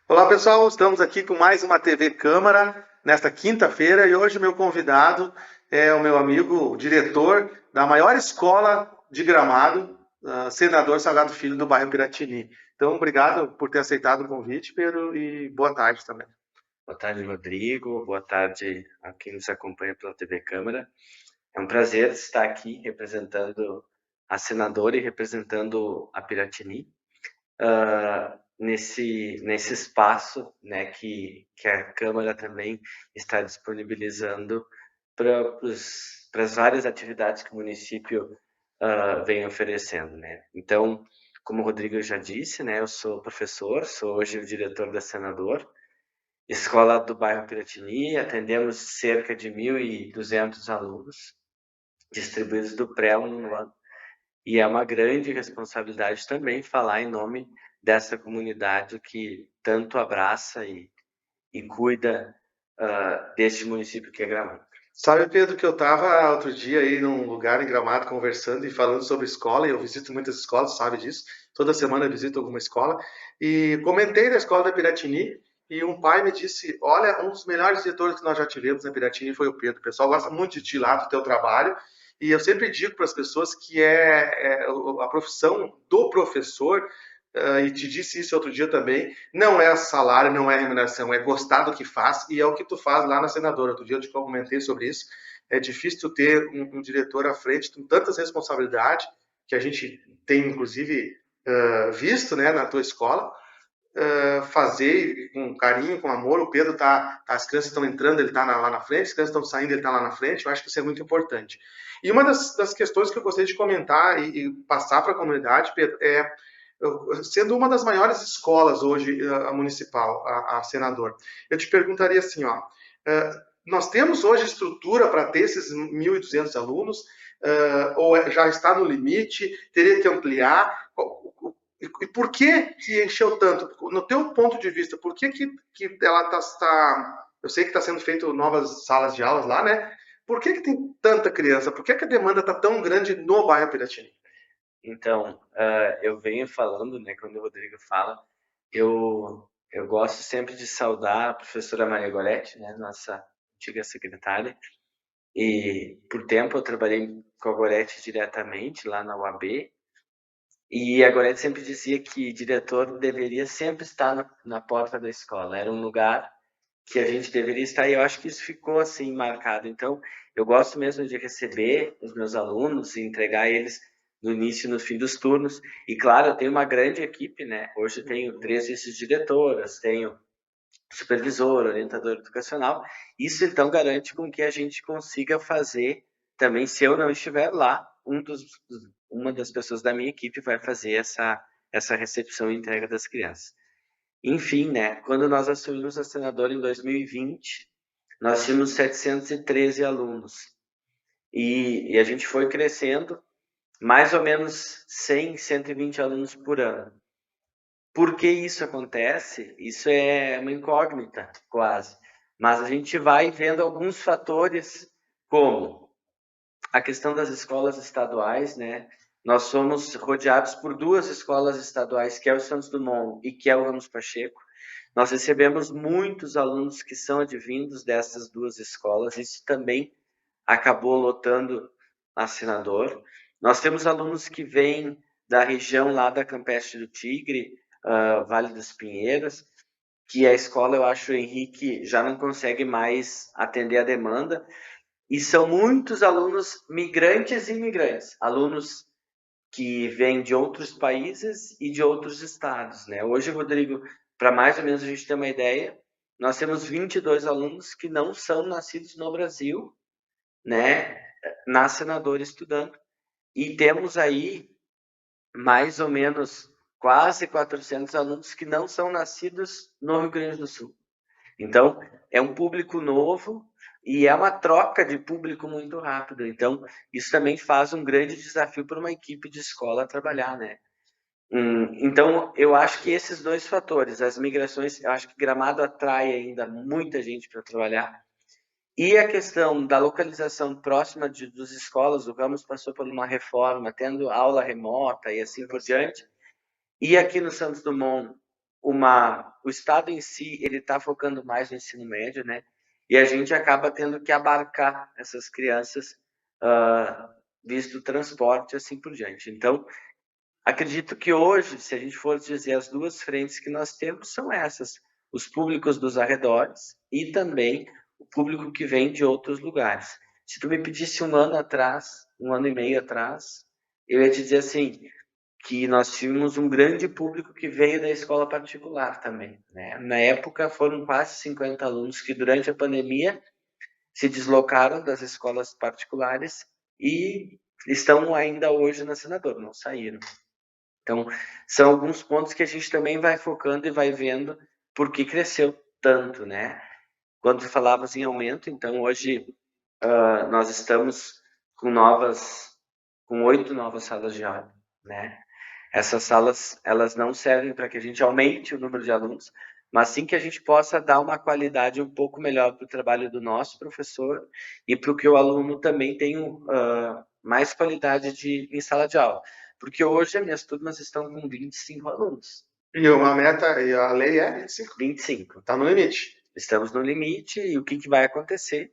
Olá pessoal, estamos aqui com mais uma TV Câmara nesta quinta-feira e hoje meu convidado é o meu amigo, o diretor da maior escola de Gramado, Senador Salgado Filho do bairro Piratini. Então, obrigado por ter aceitado o convite, Pedro, e boa tarde também. Boa tarde, Rodrigo. Boa tarde a quem nos acompanha pela TV Câmara. É um prazer estar aqui representando a senadora e representando a Piratini nesse espaço, né, que a Câmara também está disponibilizando para as várias atividades que o município vem oferecendo, né. Então, como o Rodrigo já disse, né, eu sou professor, sou hoje o diretor da Senador, Escola do bairro Piratini. Atendemos cerca de 1.200 alunos, distribuídos do pré ao nono ano. E é uma grande responsabilidade também falar em nome dessa comunidade que tanto abraça e cuida deste município que é Gramado. Sabe, Pedro, que eu estava outro dia aí num lugar em Gramado conversando e falando sobre escola, e eu visito muitas escolas, sabe disso? Toda semana eu visito alguma escola, e comentei da escola da Piratini, e um pai me disse, olha, um dos melhores diretores que nós já tivemos na Piratini foi o Pedro. O pessoal gosta muito de ti lá, do teu trabalho, e eu sempre digo para as pessoas que a profissão do professor, e te disse isso outro dia também, não é salário, não é remuneração, é gostar do que faz e é o que tu faz lá na Senadora. Outro dia eu te comentei sobre isso. É difícil tu ter um diretor à frente com tantas responsabilidades que a gente tem, inclusive, visto, né, na tua escola, fazer com carinho, com amor. O Pedro as crianças estão entrando, ele está lá na frente, as crianças estão saindo, ele está lá na frente. Eu acho que isso é muito importante. E uma das questões que eu gostaria de comentar e passar para a comunidade, Pedro, sendo uma das maiores escolas hoje, a municipal, a Senador, eu te perguntaria assim, ó, nós temos hoje estrutura para ter esses 1.200 alunos, ou já está no limite, teria que ampliar? E por que encheu tanto? No teu ponto de vista, por que ela eu sei que está sendo feito novas salas de aulas lá, né? Por que tem tanta criança? Por que a demanda está tão grande no bairro Piratini? Então, eu venho falando, né, quando o Rodrigo fala, eu gosto sempre de saudar a professora Maria Goretti, né, nossa antiga secretária, e por tempo eu trabalhei com a Goretti diretamente lá na UAB, e a Goretti sempre dizia que diretor deveria sempre estar na porta da escola, era um lugar que a gente deveria estar, e eu acho que isso ficou assim marcado. Então, eu gosto mesmo de receber os meus alunos e entregar eles no início e no fim dos turnos. E claro, eu tenho uma grande equipe, né? Hoje eu tenho 3 vice-diretoras, tenho supervisor, orientador educacional. Isso então garante com que a gente consiga fazer também, se eu não estiver lá, uma das pessoas da minha equipe vai fazer essa recepção e entrega das crianças. Enfim, né, quando nós assumimos a senadora em 2020, nós tínhamos 713 alunos. E a gente foi crescendo mais ou menos 100, 120 alunos por ano. Por que isso acontece? Isso é uma incógnita, quase. Mas a gente vai vendo alguns fatores, como a questão das escolas estaduais, né? Nós somos rodeados por 2 escolas estaduais, que é o Santos Dumont e que é o Ramos Pacheco. Nós recebemos muitos alunos que são advindos dessas 2 escolas. Isso também acabou lotando a Senador. Nós temos alunos que vêm da região lá da Campestre do Tigre, Vale dos Pinheiros, que a escola, eu acho, o Henrique já não consegue mais atender a demanda. E são muitos alunos migrantes e imigrantes, alunos que vêm de outros países e de outros estados, né? Hoje, Rodrigo, para mais ou menos a gente ter uma ideia, nós temos 22 alunos que não são nascidos no Brasil, né? Na Senador estudando. E temos aí mais ou menos quase 400 alunos que não são nascidos no Rio Grande do Sul. Então, é um público novo e é uma troca de público muito rápido. Então, isso também faz um grande desafio para uma equipe de escola trabalhar, né? Então, eu acho que esses 2 fatores, as migrações, eu acho que Gramado atrai ainda muita gente para trabalhar. E a questão da localização próxima das escolas, o Ramos passou por uma reforma, tendo aula remota e assim por diante. E aqui no Santos Dumont, o Estado em si, ele está focando mais no ensino médio, né? E a gente acaba tendo que abarcar essas crianças, visto o transporte e assim por diante. Então, acredito que hoje, se a gente for dizer, as duas frentes que nós temos são essas: os públicos dos arredores e também o público que vem de outros lugares. Se tu me pedisse um ano atrás, um ano e meio atrás, eu ia te dizer assim, que nós tínhamos um grande público que veio da escola particular também, né? Na época foram quase 50 alunos que durante a pandemia se deslocaram das escolas particulares e estão ainda hoje na Senador, não saíram. Então, são alguns pontos que a gente também vai focando e vai vendo por que cresceu tanto, né? Quando falavas em aumento, então hoje nós estamos com 8 novas salas de aula, né? Essas salas, elas não servem para que a gente aumente o número de alunos, mas sim que a gente possa dar uma qualidade um pouco melhor para o trabalho do nosso professor e para o que o aluno também tenha mais qualidade em sala de aula. Porque hoje as minhas turmas estão com 25 alunos. E uma meta, e a lei é 25. 25. Está no limite. Estamos no limite e o que vai acontecer?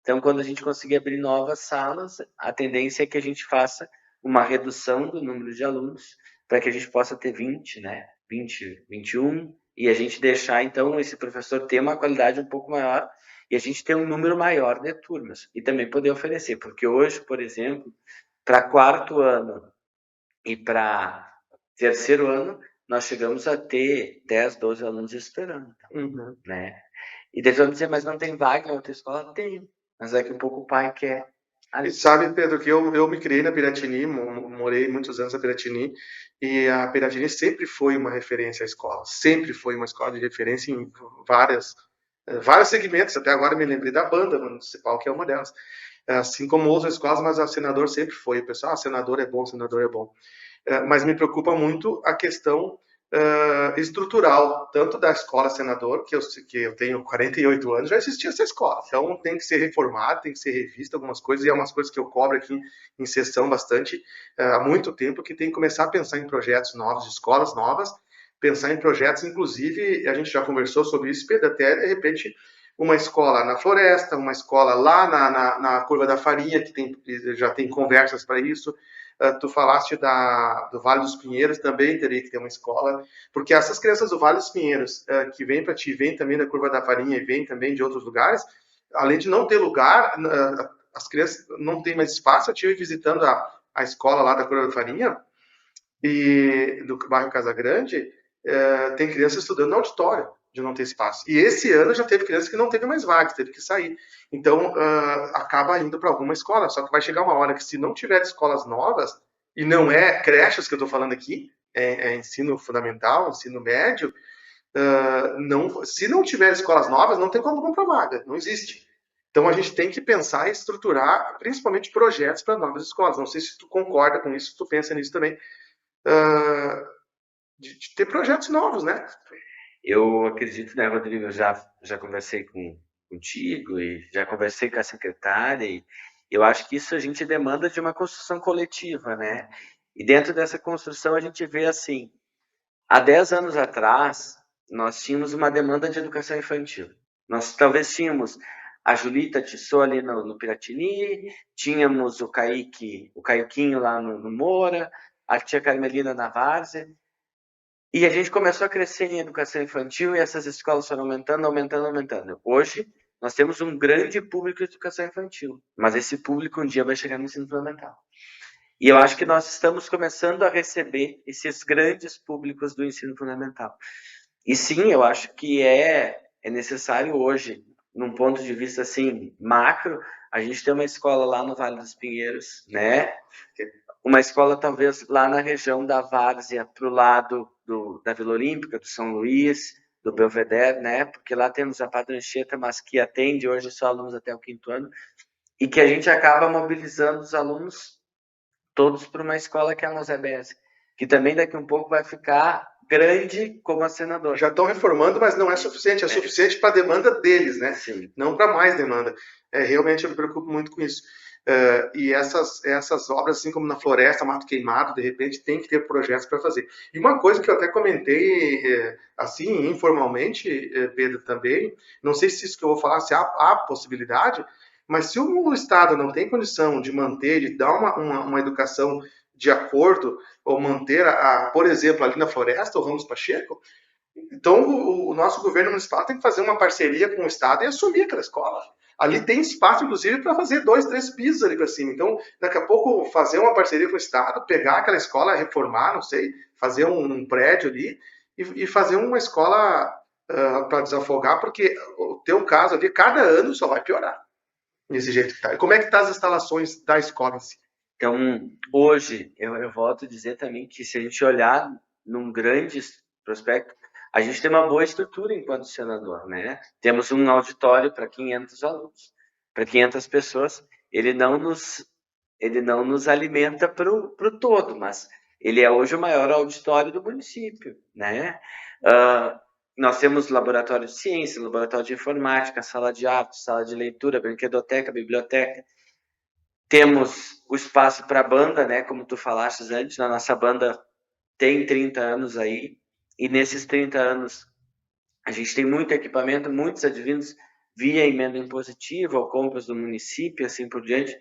Então, quando a gente conseguir abrir novas salas, a tendência é que a gente faça uma redução do número de alunos para que a gente possa ter 20, né? 20, 21, e a gente deixar, então, esse professor ter uma qualidade um pouco maior e a gente ter um número maior de turmas e também poder oferecer, porque hoje, por exemplo, para quarto ano e para terceiro ano, nós chegamos a ter 10, 12 alunos esperando, né? E daí vamos dizer, mas não tem vaga em outra escola? Tem, mas é que um pouco o pai quer. E sabe, Pedro, que eu me criei na Piratini, morei muitos anos na Piratini, e a Piratini sempre foi uma referência à escola, sempre foi uma escola de referência em vários segmentos. Até agora me lembrei da banda municipal, que é uma delas. Assim como outras escolas, mas a Senador sempre foi. O pessoal, Senador é bom, Senador é bom. Mas me preocupa muito a questão estrutural, tanto da escola Senador, que eu tenho 48 anos, já existia essa escola. Então tem que ser reformada, tem que ser revista algumas coisas, e é umas coisas que eu cobro aqui em sessão bastante há muito tempo, que tem que começar a pensar em projetos novos, de escolas novas, pensar em projetos, inclusive, a gente já conversou sobre isso, Pedro, até de repente uma escola na floresta, uma escola lá na Curva da Farinha, já tem conversas para isso. Tu falaste do Vale dos Pinheiros, também teria que ter uma escola, porque essas crianças do Vale dos Pinheiros, que vêm para ti, vêm também da Curva da Farinha e vêm também de outros lugares, além de não ter lugar, as crianças não têm mais espaço. Eu estive visitando a escola lá da Curva da Farinha, e do bairro Casa Grande, tem crianças estudando no auditório, de não ter espaço. E esse ano já teve criança que não teve mais vagas, teve que sair. Então, acaba indo para alguma escola. Só que vai chegar uma hora que, se não tiver escolas novas, e não é creches que eu estou falando aqui, é ensino fundamental, ensino médio, se não tiver escolas novas, não tem como comprar vaga, não existe. Então, a gente tem que pensar e estruturar, principalmente, projetos para novas escolas. Não sei se tu concorda com isso, se tu pensa nisso também, de ter projetos novos, né? Eu acredito, né, Rodrigo? Eu já conversei contigo e já conversei com a secretária, e eu acho que isso a gente demanda de uma construção coletiva, né? E dentro dessa construção a gente vê assim, há 10 anos atrás, nós tínhamos uma demanda de educação infantil. Nós talvez tínhamos a Julita Tissot ali no Piratini, tínhamos o Caiquinho lá no Moura, a tia Carmelina na Várzea, e a gente começou a crescer em educação infantil e essas escolas foram aumentando, aumentando, aumentando. Hoje, nós temos um grande público de educação infantil, mas esse público um dia vai chegar no ensino fundamental. E eu acho que nós estamos começando a receber esses grandes públicos do ensino fundamental. E sim, eu acho que é necessário hoje, num ponto de vista assim macro, a gente ter uma escola lá no Vale dos Pinheiros, né? Uma escola talvez lá na região da Várzea, para o lado da Vila Olímpica, do São Luís, do Belvedere, né? Porque lá temos a Padre Anchieta, mas que atende hoje só alunos até o 5º ano, e que a gente acaba mobilizando os alunos todos para uma escola que é a Mosebese, que também daqui um pouco vai ficar grande como a Senador. Já estão reformando, mas não é suficiente. É suficiente para a demanda deles, né? Sim. Não para mais demanda. Realmente eu me preocupo muito com isso. E essas obras, assim como na floresta, mato queimado, de repente tem que ter projetos para fazer. E uma coisa que eu até comentei, assim, informalmente, Pedro, também, não sei se isso que eu vou falar, se há possibilidade, mas se o Estado não tem condição de manter, de dar uma educação de acordo, ou manter, por exemplo, ali na floresta, o Ramos Pacheco, então o nosso governo municipal tem que fazer uma parceria com o Estado e assumir aquela escola. Ali tem espaço, inclusive, para fazer 2, 3 pisos ali para cima. Então, daqui a pouco, fazer uma parceria com o Estado, pegar aquela escola, reformar, não sei, fazer um prédio ali e fazer uma escola para desafogar, porque o teu caso ali, cada ano só vai piorar nesse jeito que está. E como é que tá as instalações da escola em si? Então, hoje, eu volto a dizer também que se a gente olhar num grande prospecto, a gente tem uma boa estrutura enquanto senador, né? Temos um auditório para 500 alunos, para 500 pessoas. Ele não nos alimenta para o todo, mas ele é hoje o maior auditório do município, né? Nós temos laboratório de ciência, laboratório de informática, sala de arte, sala de leitura, brinquedoteca, biblioteca. Temos o espaço para a banda, né? Como tu falaste antes, a nossa banda tem 30 anos aí, e nesses 30 anos a gente tem muito equipamento, muitos advindos via emenda impositiva ou compras do município, assim por diante,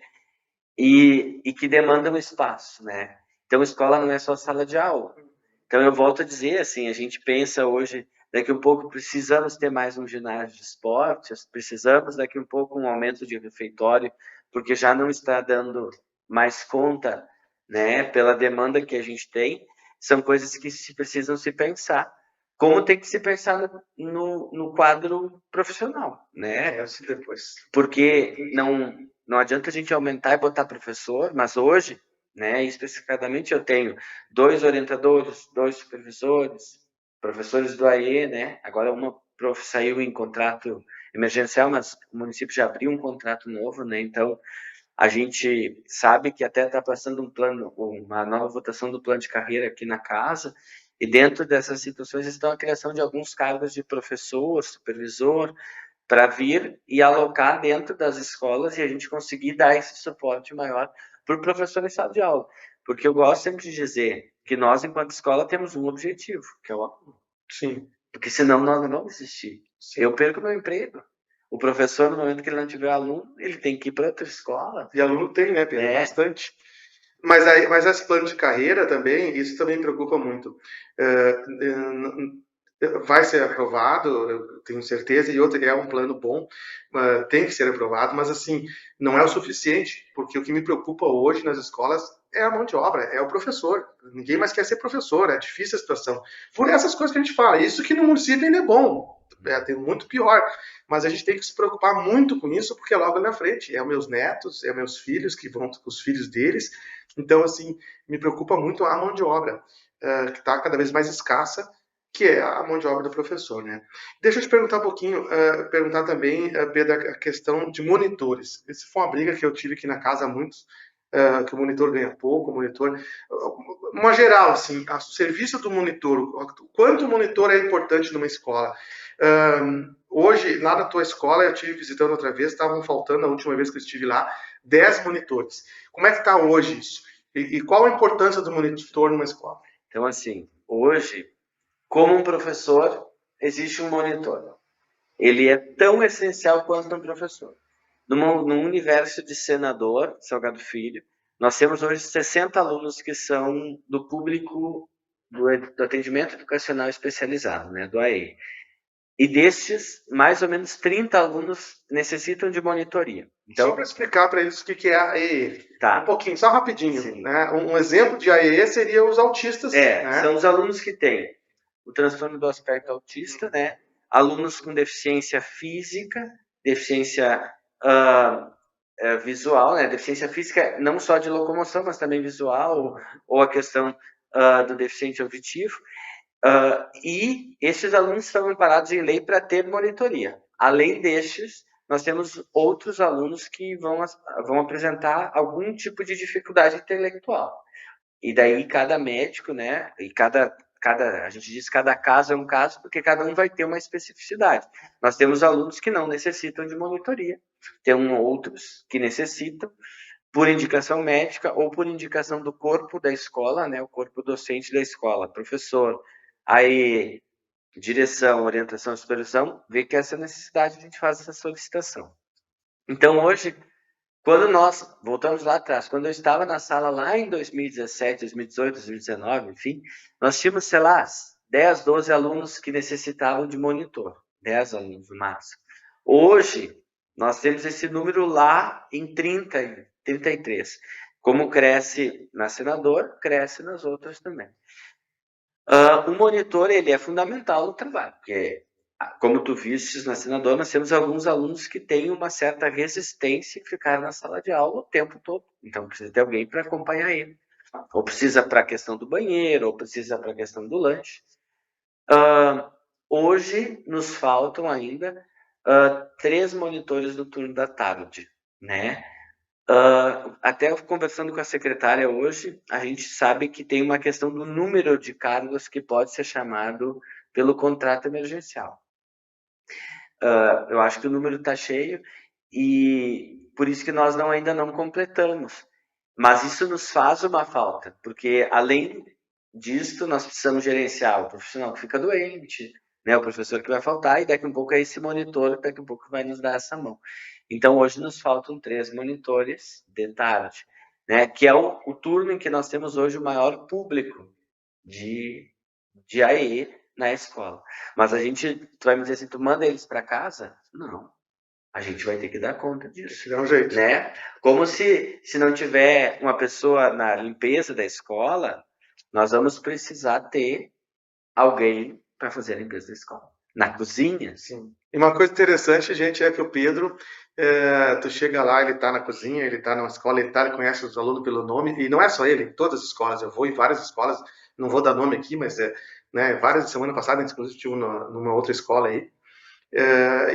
e que demandam espaço, né? Então, escola não é só sala de aula. Então, eu volto a dizer, assim, a gente pensa hoje, daqui um pouco precisamos ter mais um ginásio de esportes, precisamos daqui um pouco um aumento de refeitório, porque já não está dando mais conta, né, pela demanda que a gente tem. São coisas que se precisam se pensar, como tem que se pensar no quadro profissional, né? Depois. Porque não adianta a gente aumentar e botar professor, mas hoje, né, especificadamente eu tenho 2 orientadores, 2 supervisores, professores do AE, né? Agora uma prof saiu em contrato emergencial, mas o município já abriu um contrato novo, né? Então a gente sabe que até está passando uma nova votação do plano de carreira aqui na casa, e dentro dessas situações estão a criação de alguns cargos de professor, supervisor, para vir e alocar dentro das escolas e a gente conseguir dar esse suporte maior para o professor em sala de aula. Porque eu gosto sempre de dizer que nós, enquanto escola, temos um objetivo, que é o aluno. Sim. Porque senão nós não vamos existir. Sim. Eu perco meu emprego. O professor, no momento que ele não tiver aluno, ele tem que ir para outra escola. E aluno tem, né, Pedro? É. Bastante. Mas esse plano de carreira também, isso também me preocupa muito. Vai ser aprovado, eu tenho certeza, e outro é um plano bom, tem que ser aprovado, mas assim, não é o suficiente, porque o que me preocupa hoje nas escolas é a mão de obra, é o professor. Ninguém mais quer ser professor, é difícil a situação. Por essas coisas que a gente fala, isso que no município ainda é bom, tem muito pior, mas a gente tem que se preocupar muito com isso, porque logo na frente é meus netos, é meus filhos que vão com os filhos deles. Então, assim, me preocupa muito a mão de obra, que está cada vez mais escassa, que é a mão de obra do professor, né? Deixa eu te perguntar um pouquinho, perguntar também, Pedro, a questão de monitores. Essa foi uma briga que eu tive aqui na casa há muitos, que o monitor ganha pouco, o monitor... Uma geral, assim, o serviço do monitor, o quanto o monitor é importante numa escola. Hoje, lá na tua escola, eu estive visitando outra vez, estavam faltando, a última vez que eu estive lá, 10 monitores. Como é que está hoje isso? E qual a importância do monitor numa escola? Então, assim, hoje, como um professor, existe um monitor. Ele é tão essencial quanto um professor. No universo de senador, Salgado Filho, nós temos hoje 60 alunos que são do público do atendimento educacional especializado, né, do AE. E destes, mais ou menos 30 alunos necessitam de monitoria. Então, só para explicar para eles o que é a AEE. Tá. Um pouquinho, só rapidinho. Né? Um exemplo de AEE seria os autistas. Né? São os alunos que têm o transtorno do aspecto autista, né? Alunos com deficiência física, deficiência visual, né? Deficiência física não só de locomoção, mas também visual, ou a questão do deficiente auditivo. E esses alunos estão amparados em lei para ter monitoria. Além destes, nós temos outros alunos que vão apresentar algum tipo de dificuldade intelectual. E daí cada médico, né, e a gente diz que cada caso é um caso, porque cada um vai ter uma especificidade. Nós temos alunos que não necessitam de monitoria, tem outros que necessitam, por indicação médica ou por indicação do corpo da escola, né, o corpo docente da escola, professor. Aí, direção, orientação e supervisão, vê que essa necessidade, a gente faz essa solicitação. Então, hoje, quando nós, voltamos lá atrás, quando eu estava na sala lá em 2017, 2018, 2019, enfim, nós tínhamos, sei lá, 10, 12 alunos que necessitavam de monitor, 10 alunos no máximo. Hoje, nós temos esse número lá em 30, 33. Como cresce na Senador, cresce nas outras também. O monitor, ele é fundamental no trabalho, porque, como tu vistes na Senador, nós temos alguns alunos que têm uma certa resistência em ficar na sala de aula o tempo todo. Então, precisa ter alguém para acompanhar ele. Ou precisa para a questão do banheiro, ou precisa para a questão do lanche. Hoje, nos faltam ainda 3 monitores no turno da tarde, né? Até conversando com a secretária hoje, a gente sabe que tem uma questão do número de cargos que pode ser chamado pelo contrato emergencial. Eu acho que o número está cheio e por isso que nós ainda não completamos. Mas isso nos faz uma falta, porque além disso, nós precisamos gerenciar o profissional que fica doente, né, o professor que vai faltar, e daqui a um pouco é esse monitor que daqui a pouco vai nos dar essa mão. Então, hoje nos faltam 3 monitores de tarde, né, que é o turno em que nós temos hoje o maior público de AE na escola. Mas tu vai me dizer assim, tu manda eles para casa? Não. A gente vai ter que dar conta disso. Dá um jeito. Né? Como se não tiver uma pessoa na limpeza da escola, nós vamos precisar ter alguém para fazer a limpeza da escola. Na cozinha. Sim. E uma coisa interessante, gente, é que o Pedro, tu chega lá, ele está na cozinha, ele está na escola, ele conhece os alunos pelo nome, e não é só ele, em todas as escolas, eu vou em várias escolas, não vou dar nome aqui, mas várias, semana passada, inclusive, estive numa outra escola aí,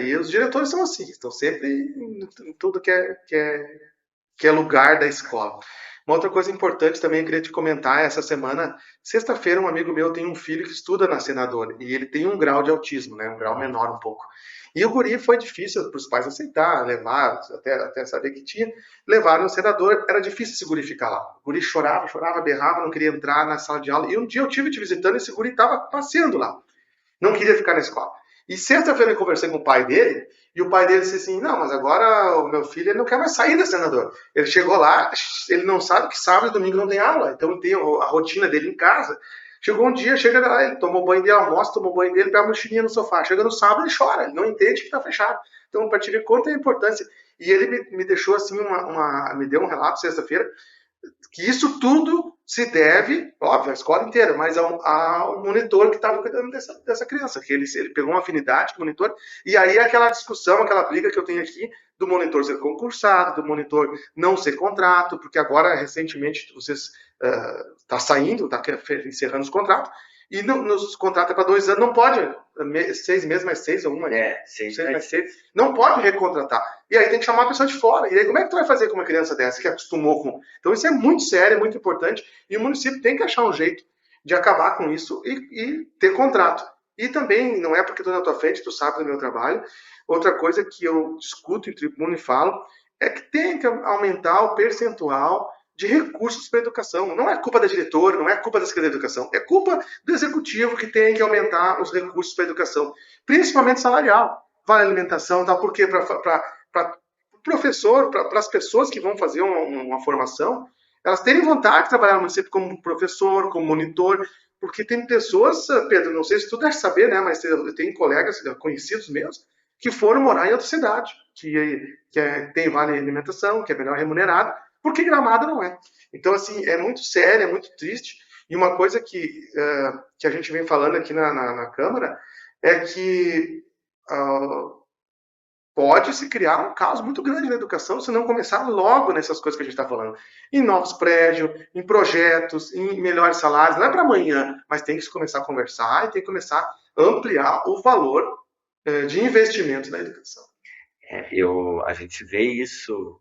e os diretores são assim, estão sempre em tudo que é lugar da escola. Uma outra coisa importante também que eu queria te comentar, essa semana, sexta-feira, um amigo meu tem um filho que estuda na Senador, e ele tem um grau de autismo, né, um grau menor um pouco. E o guri foi difícil para os pais aceitar, levar, até saber que tinha, levaram no Senador, era difícil esse guri ficar lá. O guri chorava, berrava, não queria entrar na sala de aula, e um dia eu tive te visitando e esse guri estava passeando lá, não queria ficar na escola. E sexta-feira eu conversei com o pai dele, e o pai dele disse assim, não, mas agora o meu filho ele não quer mais sair da Senador. Ele chegou lá, ele não sabe que sábado e domingo não tem aula, então ele tem a rotina dele em casa. Chegou um dia, chega lá, ele tomou banho dele, almoça, tomou banho dele, pega a mochilinha no sofá. Chega no sábado, ele chora, ele não entende que está fechado. Então, para te ver quanto é a importância. E ele me deixou assim, me deu um relato sexta-feira, que isso tudo se deve, óbvio, a escola inteira, mas ao monitor que estava cuidando dessa criança, que ele pegou uma afinidade com o monitor, e aí aquela discussão, aquela briga que eu tenho aqui, do monitor ser concursado, do monitor não ser contrato, porque agora, recentemente, vocês está saindo, está encerrando os contratos, e nos contratos é para 2 anos, não pode, 6 meses mais 6 ou 1 mais 6 mais 6, não pode recontratar. E aí tem que chamar a pessoa de fora. E aí como é que tu vai fazer com uma criança dessa que acostumou com... Então isso é muito sério, é muito importante, e o município tem que achar um jeito de acabar com isso e ter contrato. E também, não é porque estou na tua frente, tu sabe do meu trabalho, outra coisa que eu discuto em tribuna e falo, é que tem que aumentar o percentual de recursos para a educação. Não é culpa da diretora, não é culpa da Secretaria de Educação, é culpa do executivo que tem que aumentar os recursos para a educação, principalmente salarial. Vale alimentação, tá? Porque para o professor, para as pessoas que vão fazer uma formação, elas terem vontade de trabalhar no município como professor, como monitor, porque tem pessoas, Pedro, não sei se tu deve saber, né, mas tem colegas conhecidos meus que foram morar em outra cidade, tem vale alimentação, que é melhor remunerado, porque Gramado não é. Então, assim, é muito sério, é muito triste. E uma coisa que a gente vem falando aqui na Câmara é que pode se criar um caos muito grande na educação se não começar logo nessas coisas que a gente está falando. Em novos prédios, em projetos, em melhores salários. Não é para amanhã, mas tem que começar a conversar e tem que começar a ampliar o valor de investimento na educação. A gente vê isso,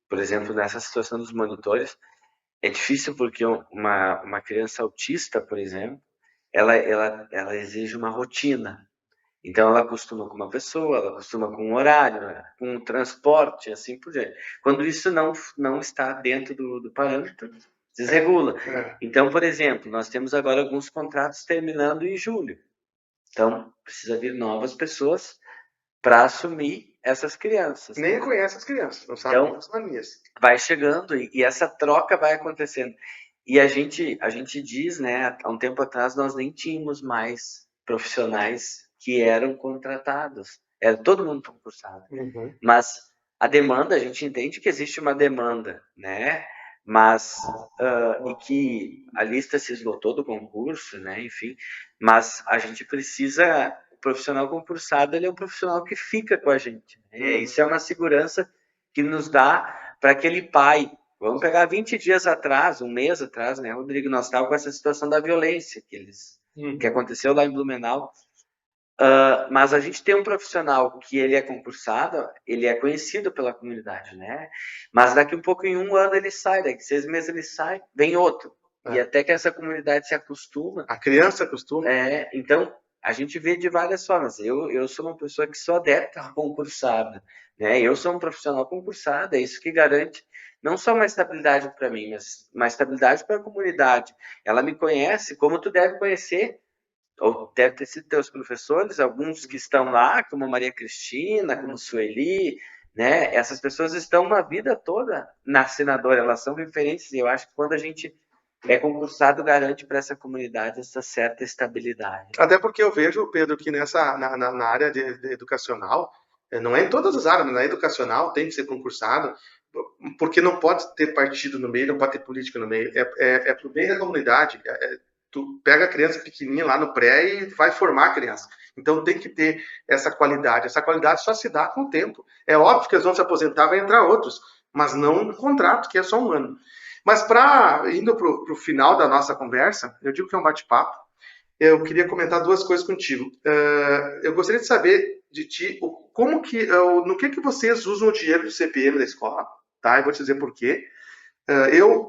por exemplo, nessa situação dos monitores. É difícil porque uma criança autista, por exemplo, ela exige uma rotina. Então, ela acostuma com uma pessoa, ela acostuma com um horário, com um transporte, assim por diante. Quando isso não está dentro do parâmetro, desregula. Então, por exemplo, nós temos agora alguns contratos terminando em julho. Então, precisa vir novas pessoas para assumir essas crianças. Nem conhece as crianças, não sabe Então, as manias. vai chegando e essa troca vai acontecendo. E a gente diz, né, há um tempo atrás nós nem tínhamos mais profissionais que eram contratados. Era todo mundo concursado. Uhum. Mas a demanda, a gente entende que existe uma demanda, né? Mas e que a lista se esgotou do concurso, né? Enfim, mas a gente precisa, o profissional concursado, ele é um profissional que fica com a gente, né? Isso é uma segurança que nos dá para aquele pai. Vamos pegar 20 dias atrás, um mês atrás, né, Rodrigo? Nós estávamos com essa situação da violência que aconteceu lá em Blumenau. Mas a gente tem um profissional que ele é concursado, ele é conhecido pela comunidade, né? Mas daqui um pouco, em um ano ele sai, daqui 6 meses ele sai, vem outro. E até que essa comunidade se acostuma. A criança acostuma. Então, a gente vê de várias formas. Eu sou uma pessoa que sou adepta a concursada, né? Eu sou um profissional concursado, é isso que garante não só uma estabilidade para mim, mas uma estabilidade para a comunidade. Ela me conhece como tu deve conhecer, ou deve ter sido teus professores, alguns que estão lá, como Maria Cristina, como Sueli, né? Essas pessoas estão uma vida toda na Senadora, elas são referências, e eu acho que quando a gente é concursado, garante para essa comunidade essa certa estabilidade. Até porque eu vejo, Pedro, que na área de educacional, não é em todas as áreas, mas na educacional tem que ser concursado, porque não pode ter partido no meio, não pode ter política no meio. É pro bem da comunidade. Tu pega a criança pequenininha lá no pré e vai formar a criança. Então tem que ter essa qualidade. Essa qualidade só se dá com o tempo. É óbvio que eles vão se aposentar, vai entrar outros, mas não no contrato, que é só um ano. Mas indo para o final da nossa conversa, eu digo que é um bate-papo, eu queria comentar duas coisas contigo. Eu gostaria de saber de ti no que vocês usam o dinheiro do CPM da escola, tá? Eu vou te dizer por quê.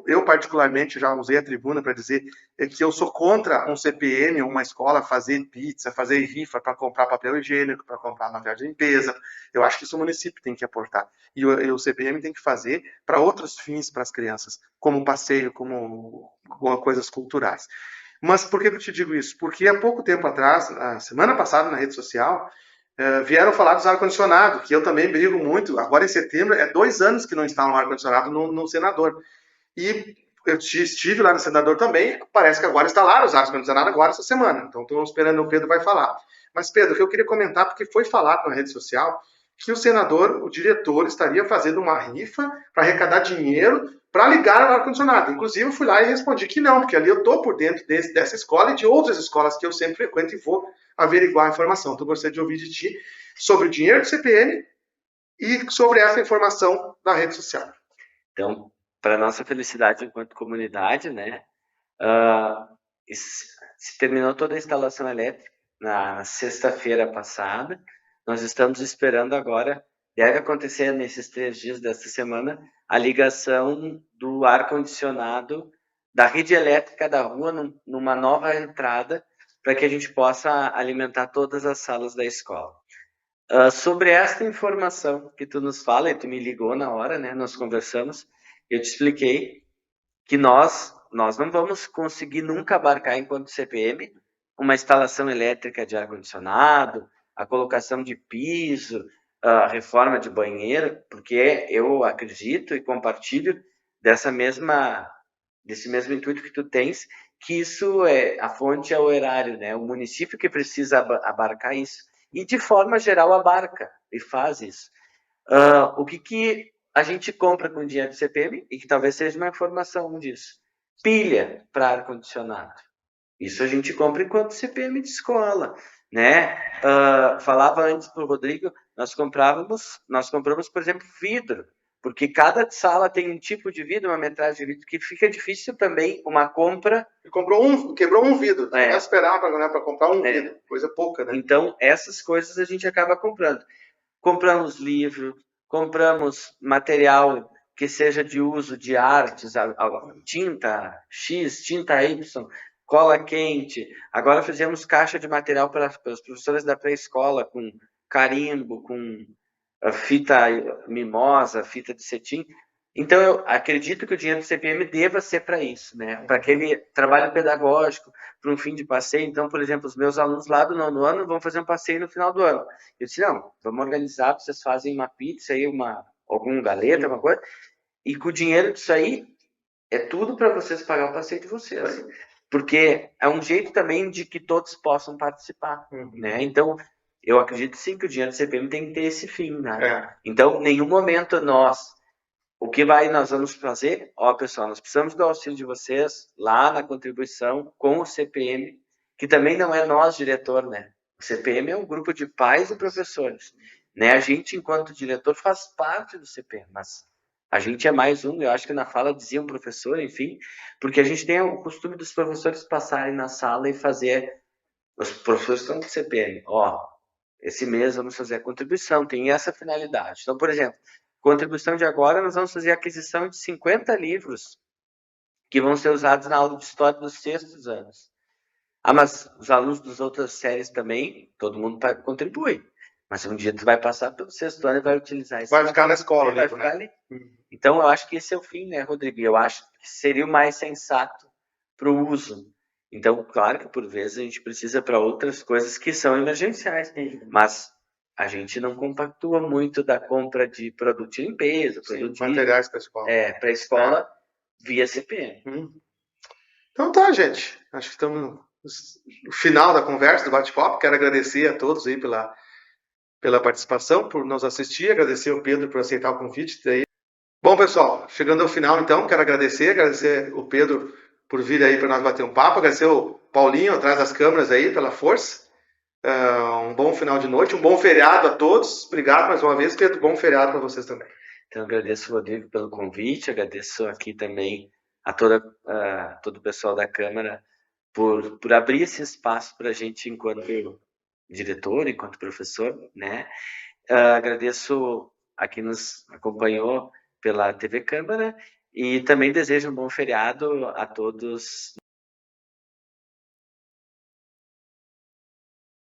Eu particularmente já usei a tribuna para dizer que eu sou contra um CPM, uma escola fazer pizza, fazer rifa para comprar papel higiênico, para comprar material de limpeza. Eu acho que isso o município tem que aportar. E o CPM tem que fazer para outros fins para as crianças, como passeio, como coisas culturais. Mas por que eu te digo isso? Porque há pouco tempo atrás, a semana passada na rede social, vieram falar dos ar-condicionado, que eu também brigo muito. Agora em setembro, é 2 anos que não instalam um ar-condicionado no Senador. E eu estive lá no Senador também, parece que agora instalaram os ar-condicionado agora essa semana. Então estou esperando, o Pedro vai falar. Mas Pedro, o que eu queria comentar, porque foi falado na rede social, que o senador, o diretor, estaria fazendo uma rifa para arrecadar dinheiro para ligar o ar-condicionado. Inclusive, eu fui lá e respondi que não, porque ali eu estou por dentro dessa escola e de outras escolas que eu sempre frequento e vou averiguar a informação. Então, gostaria de ouvir de ti sobre o dinheiro do CPM e sobre essa informação da rede social. Então, para nossa felicidade enquanto comunidade, né, se terminou toda a instalação elétrica na sexta-feira passada. Nós estamos esperando agora, deve acontecer nesses 3 dias desta semana, a ligação do ar-condicionado da rede elétrica da rua numa nova entrada, para que a gente possa alimentar todas as salas da escola. Sobre esta informação que tu nos fala, e tu me ligou na hora, né? Nós conversamos, eu te expliquei que nós não vamos conseguir nunca abarcar, enquanto CPM, uma instalação elétrica de ar-condicionado, a colocação de piso, a reforma de banheiro, porque eu acredito e compartilho desse mesmo intuito que tu tens, que isso a fonte é o erário, né? O município que precisa abarcar isso. E, de forma geral, abarca e faz isso. O que a gente compra com dinheiro do CPM, e que talvez seja uma informação disso? Pilha para ar-condicionado. Isso a gente compra enquanto CPM de escola, né? Falava antes para o Rodrigo, nós compramos, por exemplo, vidro, porque cada sala tem um tipo de vidro, uma metragem de vidro, que fica difícil também uma compra. Quebrou um vidro, tem que esperar para comprar um vidro, coisa pouca, né? Então, essas coisas a gente acaba comprando. Compramos livro, compramos material que seja de uso de artes, tinta X, tinta Y, cola quente. Agora fizemos caixa de material para os professores da pré-escola, com carimbo, com fita mimosa, fita de cetim. Então, eu acredito que o dinheiro do CPM deva ser para isso, né? Para aquele trabalho pedagógico, para um fim de passeio. Então, por exemplo, os meus alunos lá do 9º ano vão fazer um passeio no final do ano. Eu disse, não, vamos organizar, vocês fazem uma pizza aí, algum galeta, uma coisa, e com o dinheiro disso aí, é tudo para vocês pagar o passeio de vocês. Porque é um jeito também de que todos possam participar, né? Então, eu acredito sim que o dinheiro do CPM tem que ter esse fim, né? Então, em nenhum momento nós vamos fazer? Ó, pessoal, nós precisamos do auxílio de vocês lá na contribuição com o CPM, que também não é nós, diretor, né? O CPM é um grupo de pais e professores, né? A gente, enquanto diretor, faz parte do CPM, mas a gente é mais um, eu acho que na fala dizia um professor, enfim, porque a gente tem o costume dos professores passarem na sala e fazer, os professores estão do CPM, ó, esse mês vamos fazer a contribuição, tem essa finalidade. Então, por exemplo, contribuição de agora, nós vamos fazer a aquisição de 50 livros que vão ser usados na aula de história dos 6º anos. Ah, mas os alunos das outras séries também, todo mundo contribui. Mas um dia tu vai passar pelo 6º ano e vai utilizar isso. Vai ficar na escola, vai ficar ali. Então, eu acho que esse é o fim, né, Rodrigo? Eu acho que seria o mais sensato para o uso. Então, claro que por vezes a gente precisa para outras coisas que são emergenciais, mas a gente não compactua muito da compra de produto de limpeza, produto materiais para a escola. Para a escola via CPM. Então tá, gente. Acho que estamos no final da conversa, do bate-papo. Quero agradecer a todos aí pela participação, por nos assistir, agradecer ao Pedro por aceitar o convite. Bom, pessoal, chegando ao final, então, quero agradecer o Pedro por vir aí para nós bater um papo, agradecer o Paulinho atrás das câmeras aí pela força. Um bom final de noite, um bom feriado a todos. Obrigado mais uma vez, Pedro. Bom feriado para vocês também. Então, agradeço, Rodrigo, pelo convite, agradeço aqui também a todo o pessoal da Câmara por abrir esse espaço para a gente, enquanto diretor, enquanto professor, né? Agradeço a quem nos acompanhou pela TV Câmara e também desejo um bom feriado a todos.